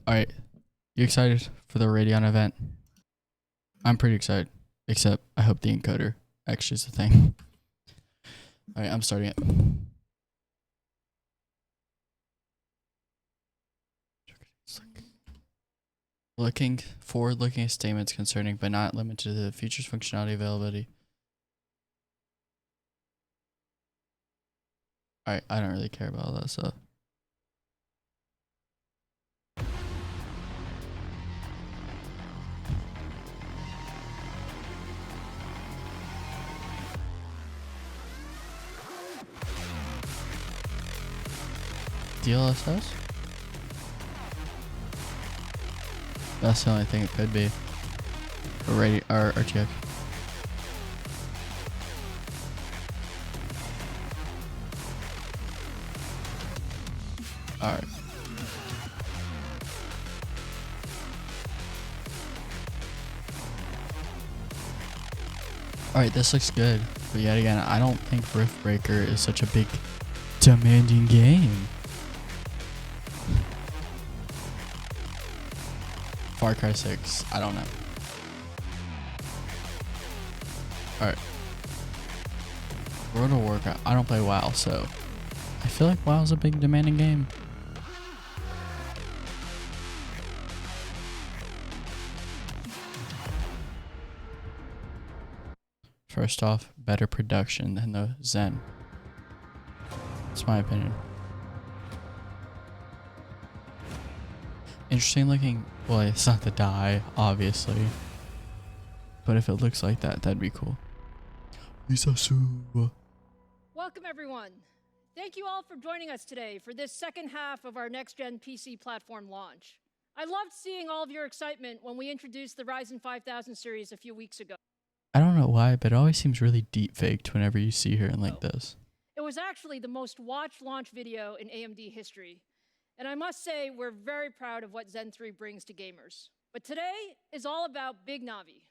Alright, you excited for the Radeon event? I'm pretty excited, except I hope the encoder actually is a thing. Alright, I'm starting it. Forward-looking statements concerning, but not limited to, the features, functionality, availability. Alright, I don't really care about all that stuff. DLSS? That's the only thing it could be. Or RTX. Alright. Alright, this looks good. But yet again, I don't think Riftbreaker is such a big demanding game. Far Cry 6, I don't know. Alright. World of Warcraft. I don't play WoW, so I feel like WoW's a big demanding game. First off, better production than the Zen. That's my opinion. Interesting looking. Well, it's not the dye, obviously. But if it looks like that, that'd be cool. Welcome, everyone. Thank you all for joining us today for this second half of our next-gen PC platform launch. I loved seeing all of your excitement when we introduced the Ryzen 5000 series a few weeks ago. I don't know why, but it always seems really deep-faked whenever you see her in like this. It was actually the most watched launch video in AMD history. And I must say, we're very proud of what Zen 3 brings to gamers. But today is all about Big Navi.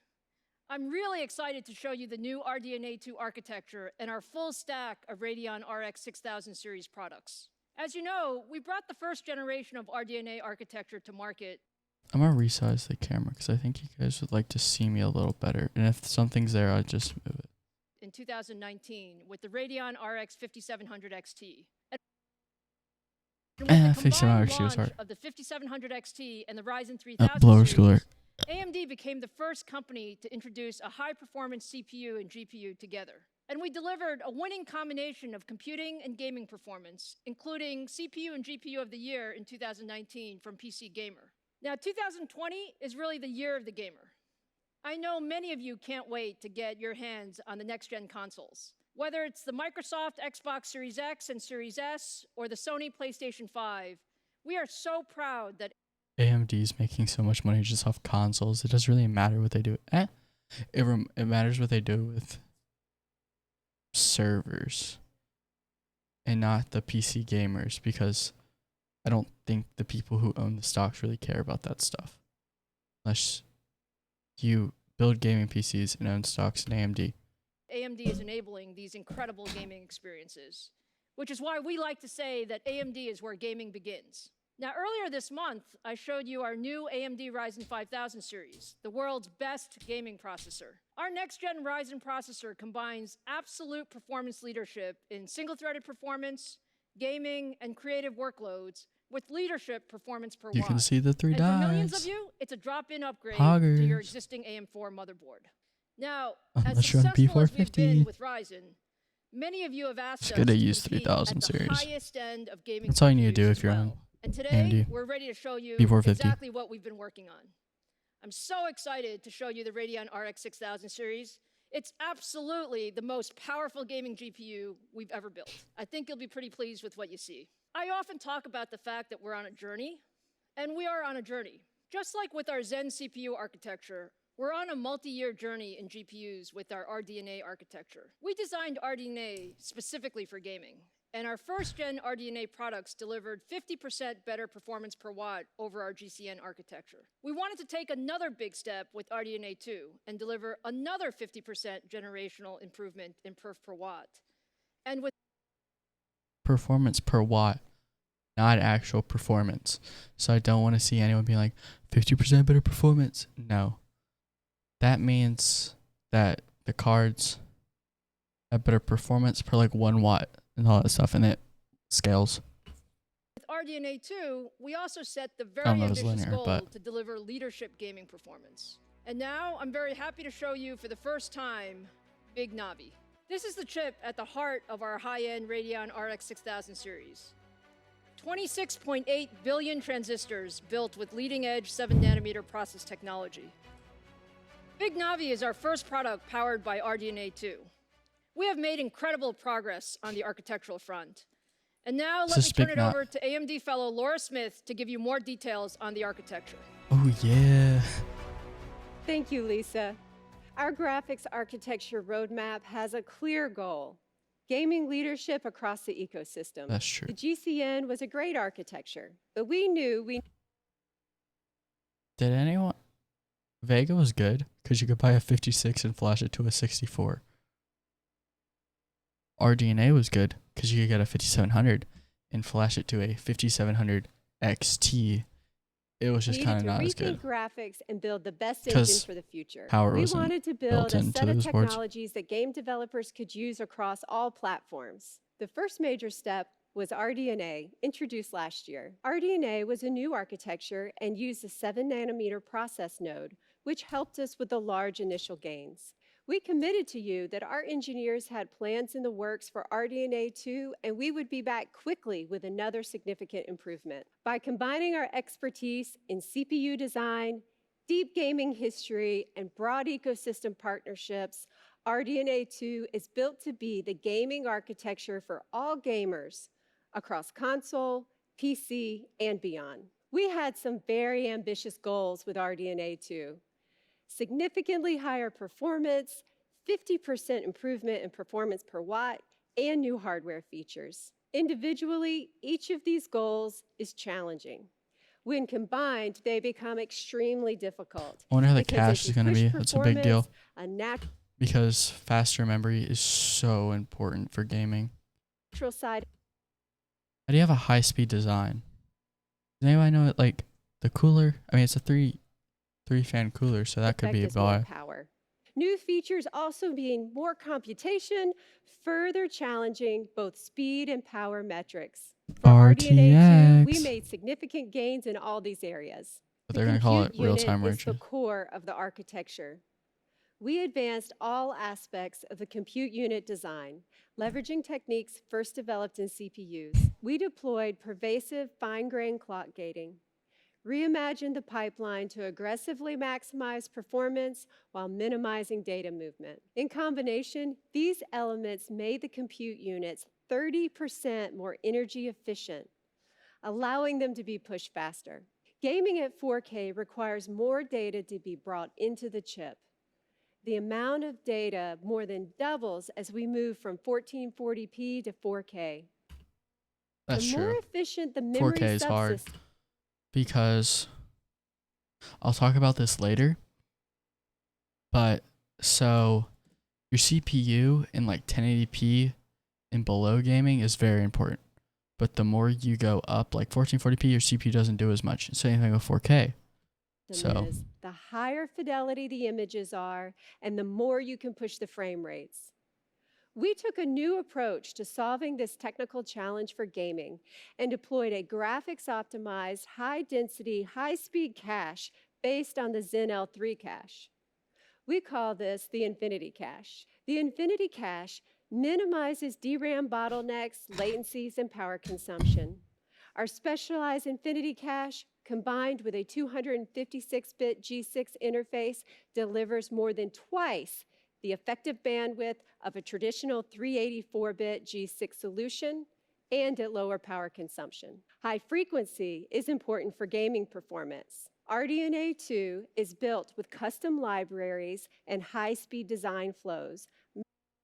I'm really excited to show you the new RDNA 2 architecture and our full stack of Radeon RX 6000 series products. As you know, we brought the first generation of RDNA architecture to market. I'm gonna resize the camera because I think you guys would like to see me a little better. And if something's there, I'll just move it. In 2019 with the Radeon RX 5700 XT. And with the combined launch of the 5700 XT and the Ryzen 3000 blower series, schooler. AMD became the first company to introduce a high-performance CPU and GPU together. And we delivered a winning combination of computing and gaming performance, including CPU and GPU of the year in 2019 from PC Gamer. Now, 2020 is really the year of the gamer. I know many of you can't wait to get your hands on the next-gen consoles. Whether it's the Microsoft Xbox Series X and Series S or the Sony PlayStation 5, we are so proud that AMD is making so much money just off consoles. It doesn't really matter what they do. It matters what they do with servers and not the PC gamers, because I don't think the people who own the stocks really care about that stuff. Unless you build gaming PCs and own stocks in AMD. AMD is enabling these incredible gaming experiences, which is why we like to say that AMD is where gaming begins. Now, earlier this month, I showed you our new AMD Ryzen 5000 series, the world's best gaming processor. Our next-gen Ryzen processor combines absolute performance leadership in single-threaded performance, gaming, and creative workloads with leadership performance per watt. You can see the three dies. For millions of you, it's a drop-in upgrade to your existing AM4 motherboard. Now, as successful as we've been with Ryzen, many of you have asked us to use 3000 series. Highest end of gaming. That's all you need to do if you're on. And today, AMD. we're ready to show you B450. exactly what we've been working on. I'm so excited to show you the Radeon RX 6000 series. It's absolutely the most powerful gaming GPU we've ever built. I think you'll be pretty pleased with what you see. I often talk about the fact that we're on a journey, and we are on a journey. Just like with our Zen CPU architecture, we're on a multi-year journey in GPUs with our RDNA architecture. We designed RDNA specifically for gaming, and our first-gen RDNA products delivered 50% better performance per watt over our GCN architecture. We wanted to take another big step with RDNA 2 and deliver another 50% generational improvement in perf per watt. And with performance per watt. not actual performance. So I don't want to see anyone being like 50% better performance. No. That means that the cards have better performance per like 1 watt and all that stuff, and it scales. With RDNA 2, we also set the I don't very know if it's ambitious linear, goal but to deliver leadership gaming performance. And now I'm very happy to show you for the first time Big NAVI. This is the chip at the heart of our high-end Radeon RX 6000 series. 26.8 billion transistors built with leading-edge 7nm process technology. Big NAVI is our first product powered by RDNA 2. We have made incredible progress on the architectural front. And now let me turn it over to AMD fellow Laura Smith to give you more details on the architecture. Oh yeah. Thank you, Lisa. Our graphics architecture roadmap has a clear goal: gaming leadership across the ecosystem. That's true. The GCN was a great architecture, but we knew we... Did anyone? Vega was good because you could buy a 56 and flash it to a 64. RDNA was good because you could get a 5700 and flash it to a 5700 XT. It was just kind of not as good. Graphics and build the best engine for the future. Power We wanted to build a set of technologies that game developers could use across all platforms. The first major step was RDNA, introduced last year. RDNA was a new architecture and used a 7nm process node, which helped us with the large initial gains. We committed to you that our engineers had plans in the works for RDNA 2, and we would be back quickly with another significant improvement. By combining our expertise in CPU design, deep gaming history, and broad ecosystem partnerships, RDNA 2 is built to be the gaming architecture for all gamers across console, PC, and beyond. We had some very ambitious goals with RDNA 2. Significantly higher performance, 50% improvement in performance per watt, and new hardware features. Individually, each of these goals is challenging. When combined, they become extremely difficult. I wonder how the cache is going to be. That's a big deal. Because faster memory is so important for gaming. Side. How do you have a high-speed design? Does anybody know it? Like the cooler? I mean, it's a three-fan cooler, so that could be a buy. Power. New features also mean more computation, further challenging both speed and power metrics. For RDNA 2, we made significant gains in all these areas. But they're going to call it real-time ray tracing. The core of the architecture. We advanced all aspects of the compute unit design, leveraging techniques first developed in CPUs. We deployed pervasive fine-grained clock gating, reimagined the pipeline to aggressively maximize performance while minimizing data movement. In combination, these elements made the compute units 30% more energy efficient, allowing them to be pushed faster. Gaming at 4K requires more data to be brought into the chip. The amount of data more than doubles as we move from 1440p to 4K. That's true. The more efficient the memory 4K is hard because I'll talk about this later. But so your CPU in like 1080p and below gaming is very important. But the more you go up, like 1440p, your CPU doesn't do as much. Same thing with 4K. So the higher fidelity the images are, and the more you can push the frame rates. We took a new approach to solving this technical challenge for gaming and deployed a graphics-optimized, high-density, high-speed cache based on the Zen L3 cache. We call this the Infinity Cache. The Infinity Cache minimizes DRAM bottlenecks, latencies, and power consumption. Our specialized Infinity Cache, combined with a 256-bit G6 interface, delivers more than twice the effective bandwidth of a traditional 384-bit G6 solution and at lower power consumption. High frequency is important for gaming performance. RDNA 2 is built with custom libraries and high-speed design flows.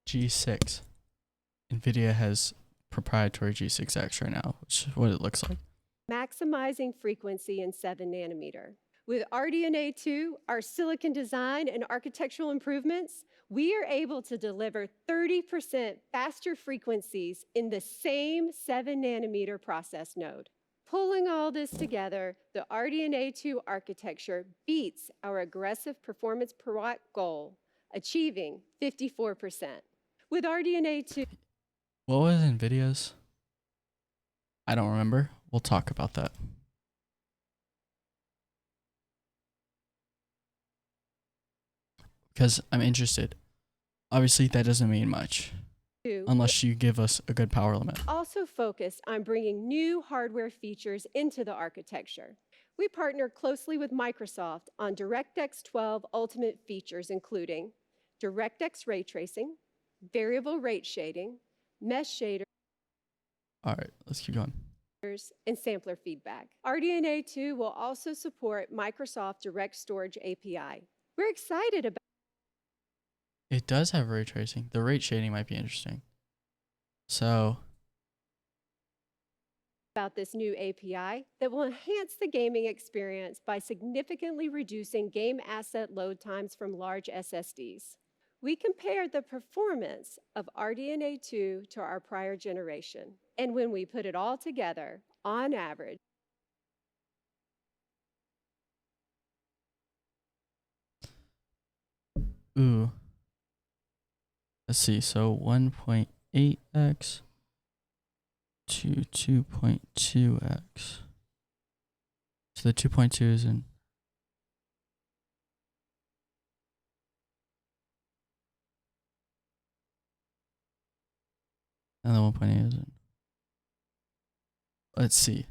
G6. NVIDIA has proprietary G6X right now, which is what it looks like. Maximizing frequency in 7nm. With RDNA 2, our silicon design and architectural improvements, we are able to deliver 30% faster frequencies in the same 7nm process node. Pulling all this together, the RDNA 2 architecture beats our aggressive performance per watt goal, achieving 54%. With RDNA 2, What was NVIDIA's? I don't remember. We'll talk about that. Because I'm interested. Obviously, that doesn't mean much unless you give us a good power limit. also focused on bringing new hardware features into the architecture. We partner closely with Microsoft on DirectX 12 Ultimate features, including DirectX ray tracing, variable rate shading, mesh shaders, All right, let's keep going. and sampler feedback. RDNA 2 will also support Microsoft Direct Storage API. We're excited It does have ray tracing. The rate shading might be interesting. So, about this new API that will enhance the gaming experience by significantly reducing game asset load times from large SSDs. We compared the performance of RDNA 2 to our prior generation, and when we put it all together, on average, ooh. Let's see. So 1.8x to 2.2x. So the 2.2 is in. And the 1.8 is in. Let's see.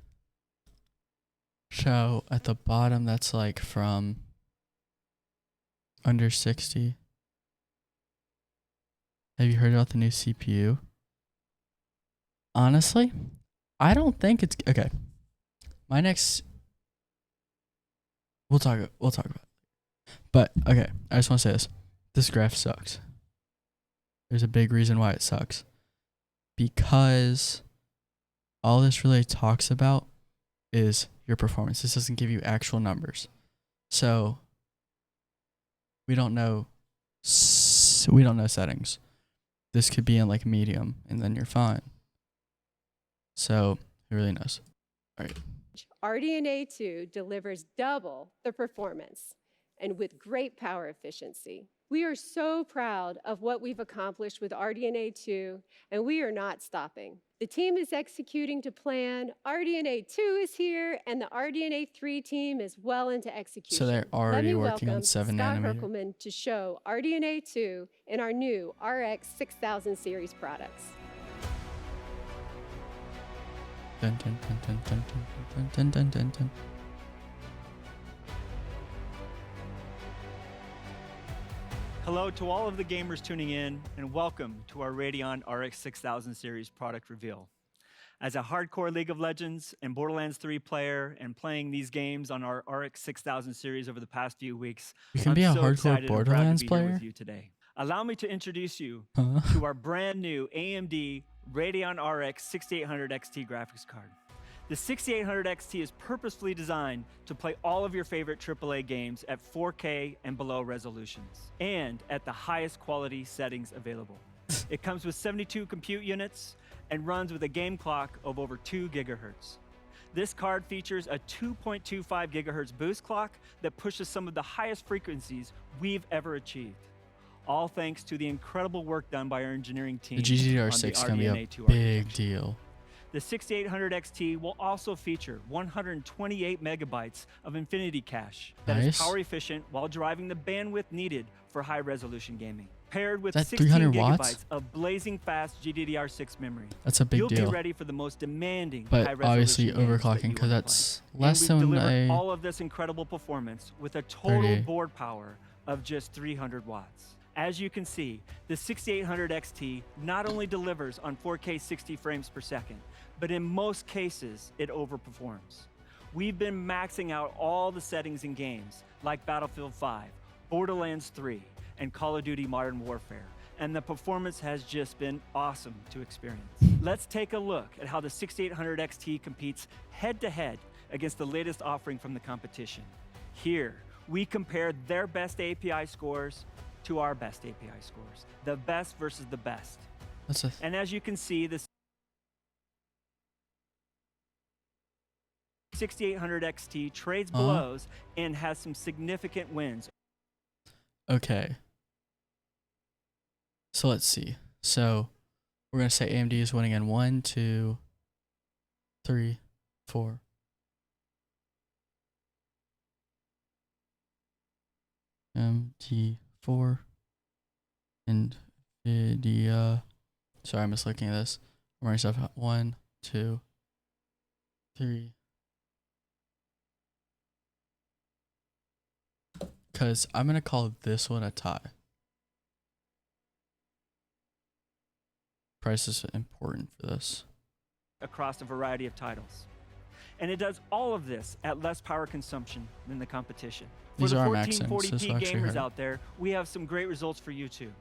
So at the bottom, that's like from under 60. Have you heard about the new CPU? Honestly, I don't think it's okay. My next, we'll talk about it. But okay, I just want to say this. This graph sucks. There's a big reason why it sucks. Because all this really talks about is your performance. This doesn't give you actual numbers. So we don't know settings. This could be in like medium and then you're fine. So who really knows? All right. RDNA 2 delivers double the performance and with great power efficiency. We are so proud of what we've accomplished with RDNA 2, and we are not stopping. The team is executing to plan. RDNA 2 is here, and the RDNA 3 team is well into execution. So they're already working on 7 Scott nanometer. Herkelman to show RDNA 2 in our new RX 6000 series products. Dun, dun, dun, dun, dun, dun, dun, dun, dun, dun. Hello to all of the gamers tuning in, and welcome to our Radeon RX 6000 series product reveal. As a hardcore League of Legends and Borderlands 3 player and playing these games on our RX 6000 series over the past few weeks, You can I'm be a so hardcore excited Borderlands and proud to be here player? with you today. Allow me to introduce you Huh? to our brand new AMD Radeon RX 6800 XT graphics card. The 6800 XT is purposefully designed to play all of your favorite AAA games at 4K and below resolutions, and at the highest quality settings available. It comes with 72 compute units and runs with a game clock of over 2 gigahertz. This card features a 2.25 gigahertz boost clock that pushes some of the highest frequencies we've ever achieved. All thanks to the incredible work done by our engineering team. The GDDR6 is going to be a RDNA 2 big architecture. deal. The 6800 XT will also feature 128 megabytes of Infinity Cache that is Nice. power efficient while driving the bandwidth needed for high resolution gaming. Paired with Is that 16 300 gigabytes watts? of blazing fast GDDR6 memory. That's a big You'll deal. be ready for the most demanding But high-resolution obviously games that overclocking you because wanna that's play. less And than we've delivered a all of this incredible performance with a total 30. board power of just 300 watts. As you can see, the 6800 XT not only delivers on 4K 60 frames per second, but in most cases, it overperforms. We've been maxing out all the settings in games like Battlefield 5, Borderlands 3, and Call of Duty Modern Warfare, and the performance has just been awesome to experience. Let's take a look at how the 6800 XT competes head-to-head against the latest offering from the competition. Here, we compare their best API scores to our best API scores, the best versus the best. That's a And as you can see, the 6800 XT trades Huh? blows and has some significant wins. Okay. So let's see. So we're gonna say AMD is winning in 1, 2, 3, 4. MT4. NVIDIA. Sorry, I'm just looking at this. I'm writing stuff out. 1, 2, 3. Because I'm gonna call this one a tie. Price is important for this. Across a variety of titles. And it does all of this at less power consumption than the competition. These For the are maxings. This 1440p will actually gamers hurt. out there, we have some great results for you too.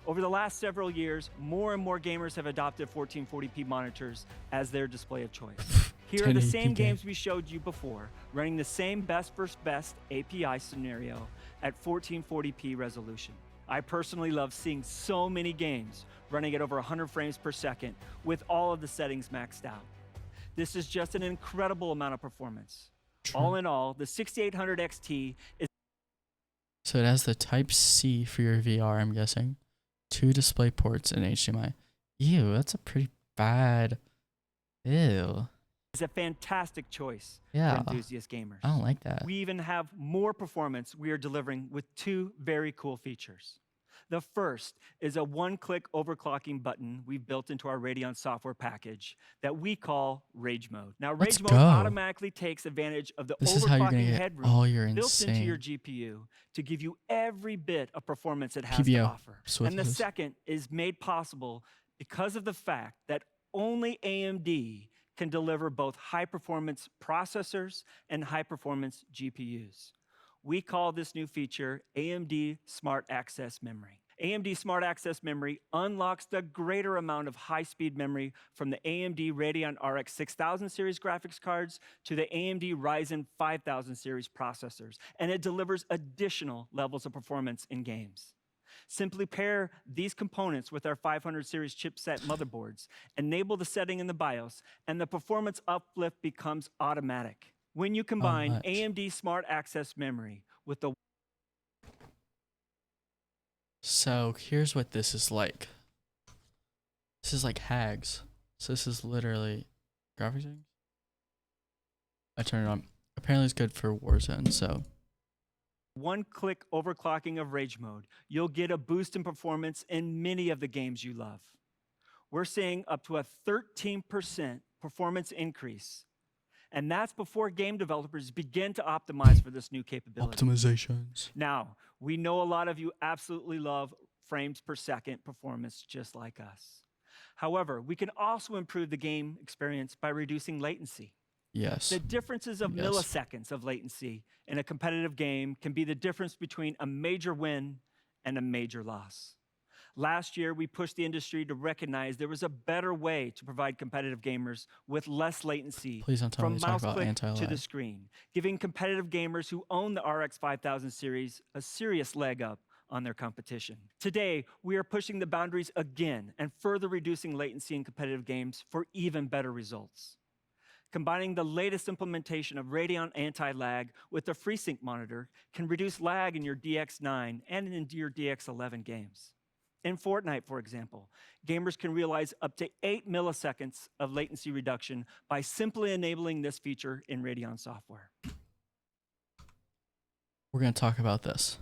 Over the last several years, more and more gamers have adopted 1440p monitors as their display of choice. Here are the 1080p same game. games we showed you before, running the same best versus best API scenario at 1440p resolution. I personally love seeing so many games running at over 100 frames per second with all of the settings maxed out. This is just an incredible amount of performance. True. All in all, the 6800 XT is So it has the Type-C for your VR, I'm guessing. 2 display ports and HDMI. Ew, that's a pretty bad. Ew. a fantastic choice Yeah. for enthusiast gamers. I don't like that. We even have more performance we are delivering with 2 very cool features. The first is a one-click overclocking button we've built into our Radeon software package that we call Rage Mode. Now, Let's Rage Mode go. automatically takes advantage of the This is how you're gonna overclocking get headroom all your built into your insane GPU to give you every bit of performance it has to PBO offer. And the switches. second is made possible because of the fact that only AMD can deliver both high-performance processors and high-performance GPUs. We call this new feature AMD Smart Access Memory. AMD Smart Access Memory unlocks the greater amount of high-speed memory from the AMD Radeon RX 6000 series graphics cards to the AMD Ryzen 5000 series processors, and it delivers additional levels of performance in games. Simply pair these components with our 500 series chipset motherboards, enable the setting in the BIOS, and the performance uplift becomes automatic. When you combine much? AMD Smart Access Memory with the So here's what this is like. This is like Hags. So this is literally graphics settings. I turn it on. Apparently it's good for Warzone, so one-click overclocking of Rage Mode, you'll get a boost in performance in many of the games you love. We're seeing up to a 13% performance increase. And that's before game developers begin to optimize for this new capability. optimizations. Now, we know a lot of you absolutely love frames per second performance just like us. However, we can also improve the game experience by reducing latency. Yes. The differences of Yes. milliseconds of latency in a competitive game can be the difference between a major win and a major loss. Last year, we pushed the industry to recognize there was a better way to provide competitive gamers with less latency Please don't tell me from to talk mouse about click to anti-lag. the screen, giving competitive gamers who own the RX 5000 series a serious leg up on their competition. Today, we are pushing the boundaries again and further reducing latency in competitive games for even better results. Combining the latest implementation of Radeon anti-lag with the FreeSync monitor can reduce lag in your DX9 and in your DX11 games. In Fortnite, for example, gamers can realize up to 8 milliseconds of latency reduction by simply enabling this feature in Radeon software. We're going to talk about this.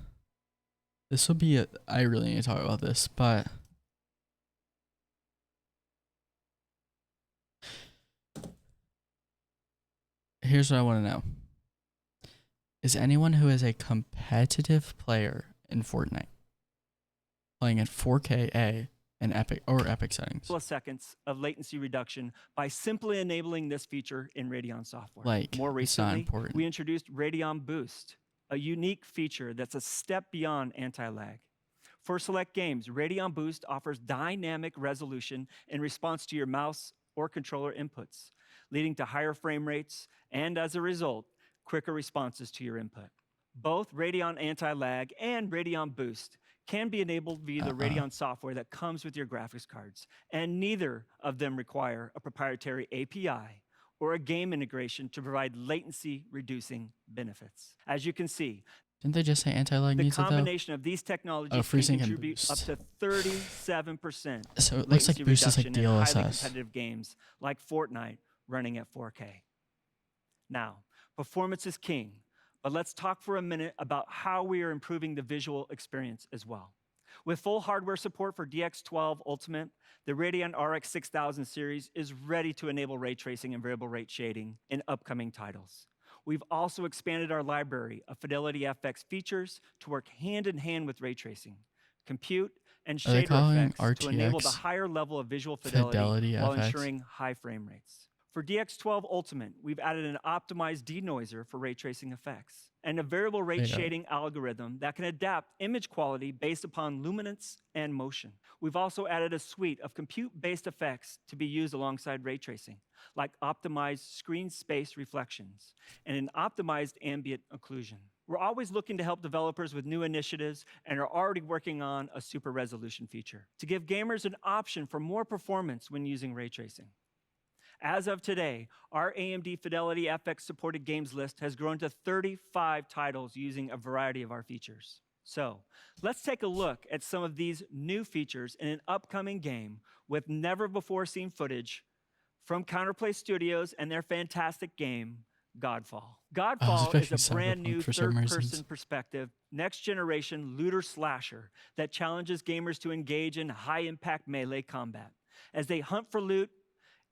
This will be I really need to talk about this, but here's what I want to know. Is anyone who is a competitive player in Fortnite playing at 4K and epic settings? Milliseconds of latency reduction by simply enabling this feature in Radeon software. Like, More it's not recently, important. we introduced Radeon Boost, a unique feature that's a step beyond anti-lag. For select games, Radeon Boost offers dynamic resolution in response to your mouse or controller inputs, leading to higher frame rates and, as a result, quicker responses to your input. Both Radeon Anti-Lag and Radeon Boost can be enabled via the Radeon software that comes with your graphics cards, and neither of them require a proprietary API or a game integration to provide latency-reducing benefits. As you can see, Didn't they just say anti-lag the needs it though? combination of these technologies freezing can and contribute up boost. to 37% So it looks like latency boost is like reduction in highly DLSS. competitive games like Fortnite running at 4K. Now, performance is king, but let's talk for a minute about how we are improving the visual experience as well. With full hardware support for DX12 Ultimate, the Radeon RX 6000 series is ready to enable ray tracing and variable rate shading in upcoming titles. We've also expanded our library of Fidelity FX features to work hand in hand with ray tracing, compute, and Are they shader calling effects to enable the RTX higher level of visual fidelity Fidelity while FX? ensuring high frame rates. For DX12 Ultimate, we've added an optimized denoiser for ray tracing effects and a variable rate There you go. shading algorithm that can adapt image quality based upon luminance and motion. We've also added a suite of compute-based effects to be used alongside ray tracing, like optimized screen space reflections and an optimized ambient occlusion. We're always looking to help developers with new initiatives and are already working on a super resolution feature to give gamers an option for more performance when using ray tracing. As of today, our AMD Fidelity FX supported games list has grown to 35 titles using a variety of our features. So let's take a look at some of these new features in an upcoming game with never before seen footage from Counterplay Studios and their fantastic game, Godfall. Godfall is expecting a brand Cyberpunk new for some third-person reasons. perspective, next-generation looter slasher that challenges gamers to engage in high-impact melee combat as they hunt for loot,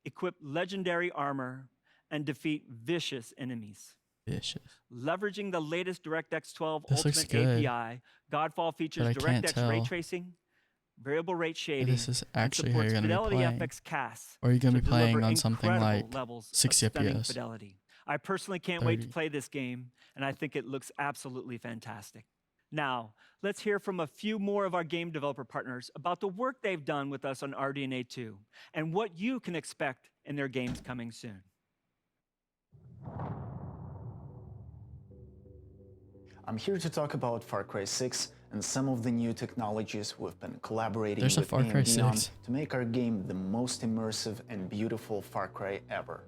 equip legendary armor, and defeat vicious enemies. Vicious. Leveraging the latest DirectX 12 This looks Ultimate good, API, Godfall features I can't DirectX ray tell tracing, variable rate if shading, this is actually how and you're supports going to be Fidelity playing. FX CAS Or are you going to to be playing deliver on something incredible like levels of 60 stunning FPS? fidelity. I personally can't wait to 30. play this game, and I think it looks absolutely fantastic. Now, let's hear from a few more of our game developer partners about the work they've done with us on RDNA 2 and what you can expect in their games coming soon. I'm here to talk about Far Cry 6 and some of the new technologies we've been collaborating There's a with Far Cry AMD on 6. to make our game the most immersive and beautiful Far Cry ever.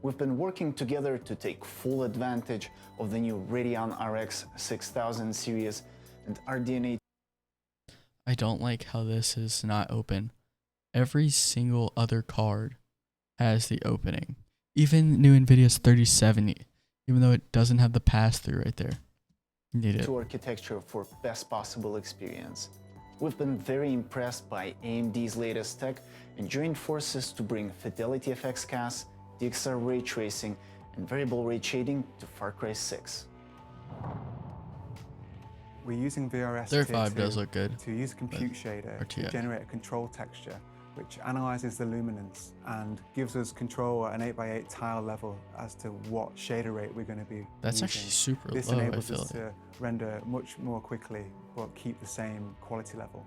We've been working together to take full advantage of the new Radeon RX 6000 series and RDNA. I don't like how this is not open. Every single other card has the opening. Even new NVIDIA's 3070, even though it doesn't have the pass-through right there. You need it. To architecture for best possible experience. We've been very impressed by AMD's latest tech and joined forces to bring Fidelity FX CAS, DXR ray tracing, and variable rate shading to Far Cry 6. We're using VRS Their Tier 5 2 does look good. to use a compute shader to RTX. generate a control texture, which analyzes the luminance and gives us control at an 8x8 tile level as to what shader rate we're going to be That's using. actually super This low, I enables feel us like. to render much more quickly, but keep the same quality level.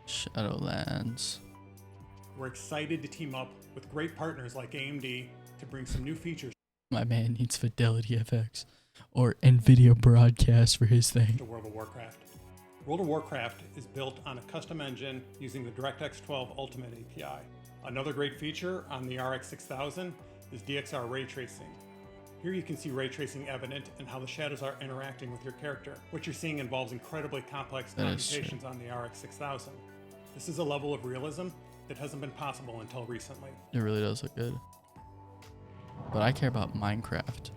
Shadowlands. We're excited to team up with great partners like AMD to bring some new features My man needs Fidelity FX or NVIDIA Broadcast for his thing. to World of Warcraft. World of Warcraft is built on a custom engine using the DirectX 12 Ultimate API. Another great feature on the RX 6000 is DXR ray tracing. Here you can see ray tracing evident in how the shadows are interacting with your character. What you're seeing involves incredibly complex That is true. computations on the RX 6000. This is a level of realism that hasn't been possible until recently. It really does look good. But I care about Minecraft.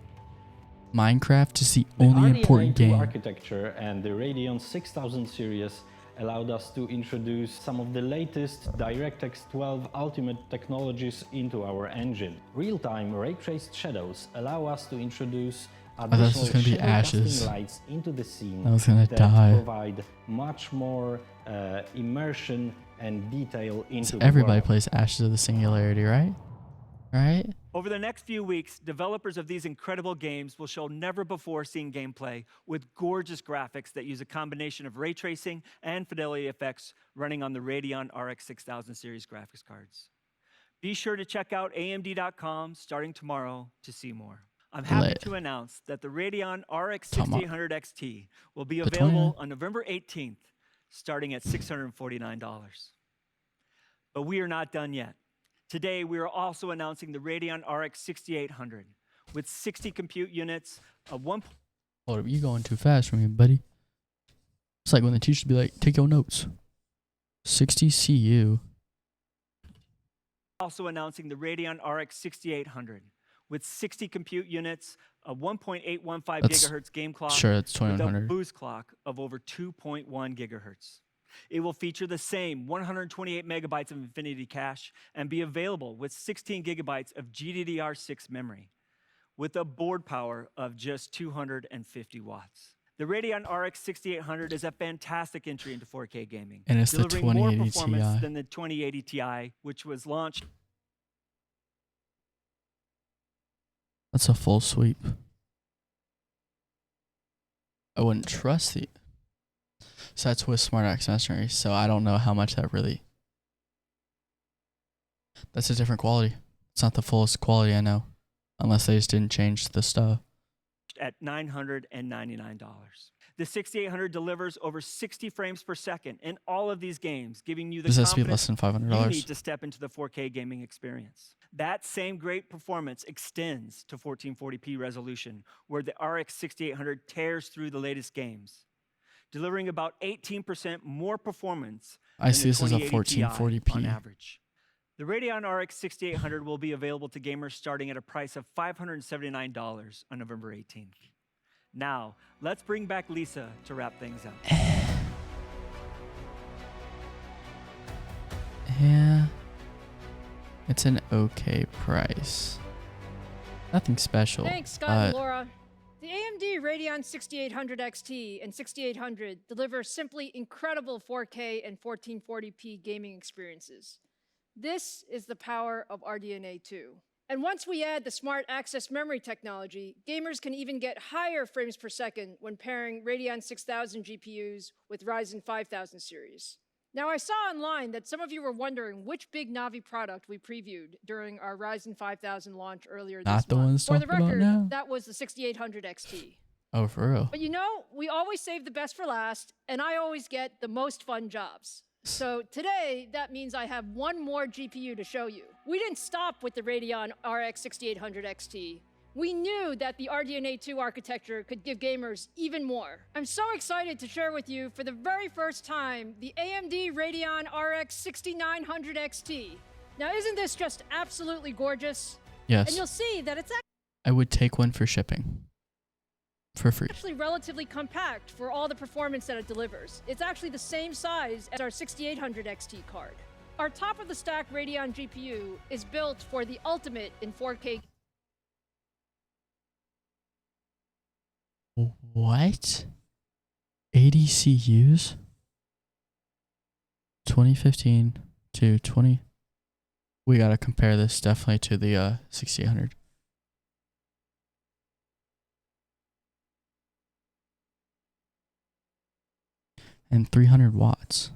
Minecraft is the only important RDNA 2 game. architecture and the Radeon 6000 series allowed us to introduce some of the latest DirectX 12 Ultimate technologies into our engine. Real-time ray-traced shadows allow us to introduce thought this was additional gonna be shadow casting ashes. lights into the scene I was gonna that die. provide much more immersion and detail into So the everybody world. plays Ashes of the Singularity, right? Right? Over the next few weeks, developers of these incredible games will show never-before-seen gameplay with gorgeous graphics that use a combination of ray tracing and fidelity effects running on the Radeon RX 6000 series graphics cards. Be sure to check out AMD.com starting tomorrow to see more. I'm happy Lit. to announce that the Radeon RX Come on. 6800 XT will be The available 29. on November 18th, starting at $649. But we are not done yet. Today, we are also announcing the Radeon RX 6800 with 60 compute units, a 1. Hold up, you going too fast for me, buddy. It's like when the teachers be like, take your notes. 60 CU. Also announcing the Radeon RX 6800 with 60 compute units, a 1.815 gigahertz game clock Sure, that's with a 2100. boost clock of over 2.1 gigahertz. It will feature the same 128 megabytes of Infinity cache and be available with 16 gigabytes of GDDR6 memory with a board power of just 250 watts. The Radeon RX 6800 is a fantastic entry into 4K gaming, And it's the delivering more 2080 performance Ti. than the 2080 Ti, which was launched. That's a full sweep. I wouldn't trust the. So that's with Smart Access Memory. So I don't know how much that really. That's a different quality. It's not the fullest quality I know, unless they just didn't change the stuff. At $999. The 6800 delivers over 60 frames per second in all of these games, giving you the Does this be confidence less than you need $500? to step into the 4K gaming experience. That same great performance extends to 1440p resolution, where the RX 6800 tears through the latest games, delivering about 18% more performance I than see the this as a 2080 Ti 1440p. on average. The Radeon RX 6800 will be available to gamers starting at a price of $579 on November 18th. Now, let's bring back Lisa to wrap things up. Yeah. It's an okay price. Nothing special. Thanks, Scott and Laura. The AMD Radeon 6800 XT and 6800 deliver simply incredible 4K and 1440p gaming experiences. This is the power of RDNA 2. And once we add the Smart Access Memory technology, gamers can even get higher frames per second when pairing Radeon 6000 GPUs with Ryzen 5000 series. Now, I saw online that some of you were wondering which big NAVI product we previewed during our Ryzen 5000 launch earlier this month. Not the ones For the talked about record, now? that was the 6800 XT. Oh, for real? But you know, we always save the best for last, and I always get the most fun jobs. So today, that means I have one more GPU to show you. We didn't stop with the Radeon RX 6800 XT. We knew that the RDNA 2 architecture could give gamers even more. I'm so excited to share with you for the very first time the AMD Radeon RX 6900 XT. Now, isn't this just absolutely gorgeous? Yes. And you'll see that it's I would take one for shipping. For free. actually relatively compact for all the performance that it delivers. It's actually the same size as our 6800 XT card. Our top-of-the-stack Radeon GPU is built for the ultimate in 4K. What? 80 CUs? 2015 to 20. We gotta compare this definitely to the 6800. And 300 watts.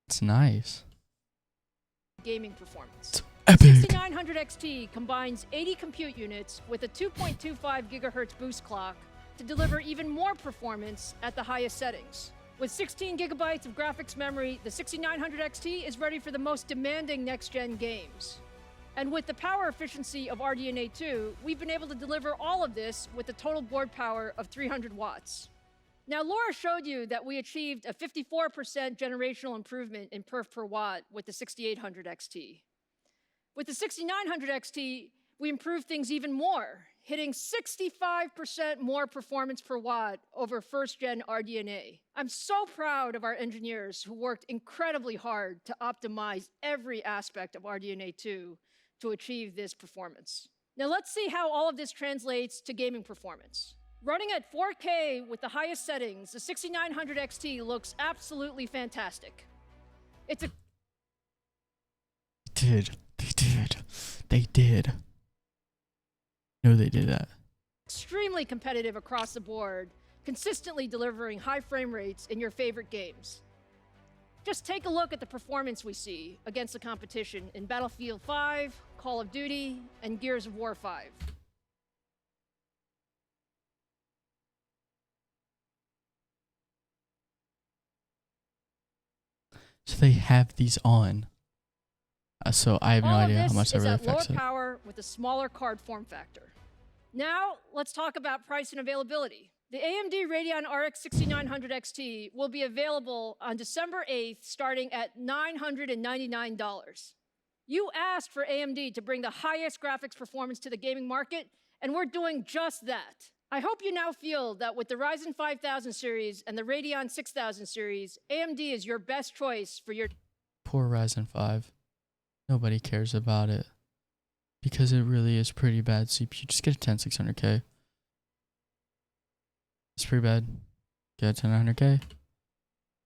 It's nice. Gaming performance. Epic. 6900 XT combines 80 compute units with a 2.25 gigahertz boost clock to deliver even more performance at the highest settings. With 16 gigabytes of graphics memory, the 6900 XT is ready for the most demanding next-gen games. And with the power efficiency of RDNA 2, we've been able to deliver all of this with a total board power of 300 watts. Now, Laura showed you that we achieved a 54% generational improvement in perf per watt with the 6800 XT. With the 6900 XT, we improved things even more, hitting 65% more performance per watt over first-gen RDNA. I'm so proud of our engineers who worked incredibly hard to optimize every aspect of RDNA 2 to achieve this performance. Now let's see how all of this translates to gaming performance. Running at 4K with the highest settings, the 6900 XT looks absolutely fantastic. It's a They did. No, they did that. extremely competitive across the board, consistently delivering high frame rates in your favorite games. Just take a look at the performance we see against the competition in Battlefield 5, Call of Duty, and Gears of War 5. So they have these on So I have no All of idea how this much that is really at lower affects it. power with a smaller card form factor. Now, let's talk about price and availability. The AMD Radeon RX 6900 XT will be available on December 8th, starting at $999. You asked for AMD to bring the highest graphics performance to the gaming market, and we're doing just that. I hope you now feel that with the Ryzen 5000 series and the Radeon 6000 series, AMD is your best choice for your Poor Ryzen 5. Nobody cares about it. Because it really is pretty bad CPU. Just get a 10600K. It's pretty bad. Get a 10900K.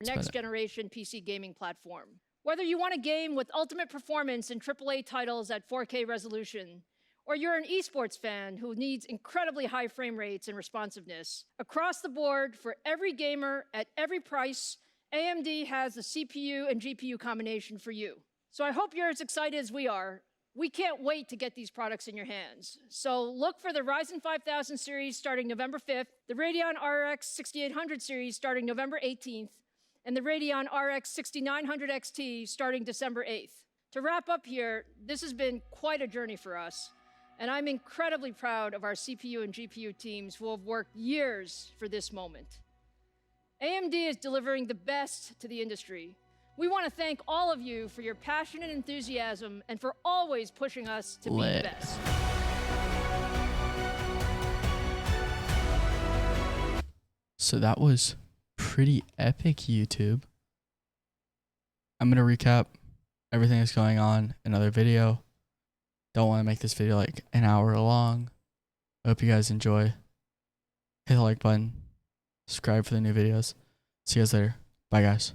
next generation PC gaming platform. Whether you want a game with ultimate performance and AAA titles at 4K resolution, or you're an esports fan who needs incredibly high frame rates and responsiveness, across the board for every gamer at every price, AMD has the CPU and GPU combination for you. So I hope you're as excited as we are. We can't wait to get these products in your hands. So look for the Ryzen 5000 series starting November 5th, the Radeon RX 6800 series starting November 18th, and the Radeon RX 6900 XT starting December 8th. To wrap up here, this has been quite a journey for us, and I'm incredibly proud of our CPU and GPU teams who have worked years for this moment. AMD is delivering the best to the industry. We want to thank all of you for your passion and enthusiasm and for always pushing us to be the best. So that was pretty epic, YouTube. I'm going to recap everything that's going on in another video. Don't want to make this video like an hour long. I hope you guys enjoy. Hit the like button. Subscribe for the new videos. See you guys later. Bye, guys.